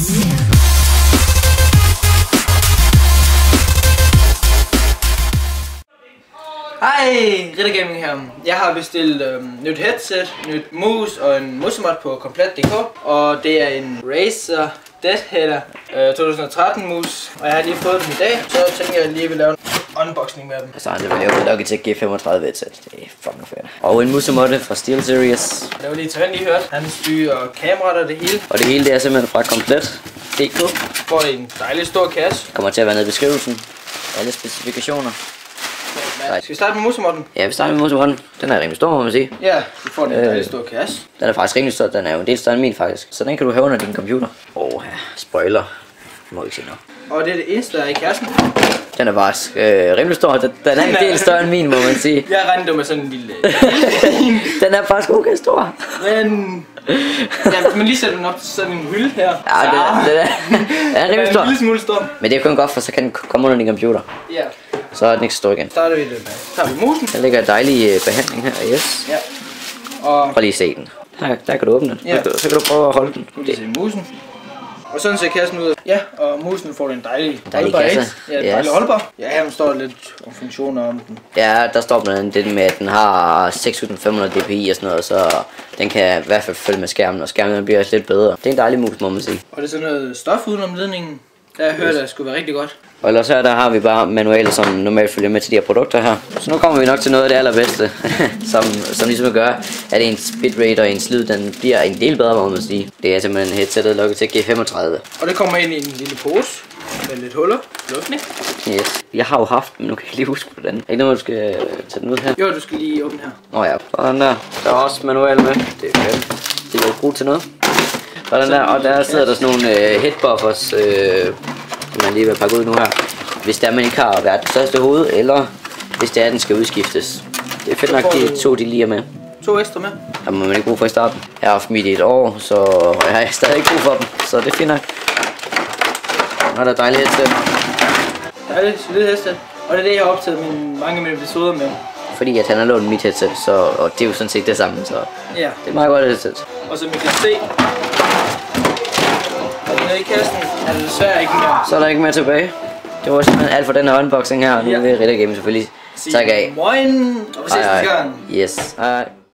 Hej, Ritter Gaming her. Jeg har bestilt nyt headset, nyt mus og en musemod på komplet.dk. Og det er en Razer Deadheader 2013 mus. Og jeg har lige fået den i dag, så tænker jeg lige vil lave en unboxing med dem. Så har han lavet Logitech G35 headset. Det er fucking fedt. Og en musemod fra SteelSeries. Det var lige til lige hørt. Han styrer kameraet og det hele. Og det hele det er simpelthen fra komplet.dk. Får en dejlig stor kasse. Kommer til at være nede i beskrivelsen. Alle specifikationer. Skal vi starte med musemoden? Ja, vi starter med musemoden. Den er rimelig stor, må man sige. Ja, du får en dejlig stor kasse. Den er faktisk rimelig stor. Den er jo en del større end min faktisk. Så den kan du have under din computer. Spoiler. Det må ikke sige noget. Og det er det eneste, der er i kassen. Den er faktisk rimelig stor. Den er en del større end min, må man sige. Jeg regnede med sådan en lille... Den er faktisk okay stor. Men... Ja, man lige sætter den op til sådan en hylde her. Ja, den er rimelig stor. En lille smule stor. Men det er kun godt, for så kan den komme under din computer. Ja. Så er den ikke så stor igen. Starter vi den her. Så tager vi musen. Der ligger en dejlig behandling her, yes. Ja. Og... Prøv lige at se den. Der kan du åbne den. Ja. Så kan du prøve at holde den. Nu kan se musen. Og sådan ser kassen ud. Ja, og musen får en dejlig kasse. Ja, dejlig holdbar. Ja, her står lidt om funktioner om den. Ja, der står blandt andet det med, at den har 6500 dpi og sådan noget, så den kan i hvert fald følge med skærmen, og skærmen bliver lidt bedre. Det er en dejlig mus, må man sige. Og det er sådan noget stof udenom ledningen. Der har jeg hørt, at det skulle være rigtig godt. Og ellers her, der har vi bare manualer, som normalt følger med til de her produkter her. Så nu kommer vi nok til noget af det allerbedste, som ligesom gør, at ens bitrate og ens lyd, den bliver en del bedre, må man sige. Det er simpelthen headsetet Logitech G35. Og det kommer ind i en lille pose med lidt huller. Luftning. Yes. Jeg har jo haft, men nu kan jeg lige huske hvordan. Er ikke noget, du skal tage den ud her? Jo, du skal lige åbne her. Nå ja, sådan der. Der er også manual med. Det er fedt. Det vil jeg bruge til noget. Sådan der, og der sidder der sådan nogle headbuffers, som man lige vil pakke ud nu her. Hvis der man ikke har været det største hoved, eller hvis det er, den skal udskiftes. Det er fedt nok, de lige er med. 2 ekstra med. Der må man ikke bruge for i starten. Jeg har haft mit i et år, så jeg har stadig ikke brug for dem. Så det er fint nok. Og der er dejligt headset. Dejligt, solidt headset. Og det er det, jeg har optaget mange af mine episoder med. Fordi at han har lånt mit headset, og det er jo sådan set det samme, så ja. Det er meget godt headset. Og som I kan se, og nede i kassen er det desværre ikke mere. Så er der ikke mere tilbage. Det var simpelthen alt for den her unboxing her, og nu vil Ritter Gaming selvfølgelig takke af. Moin, og vi ses næste gang. Yes, hej.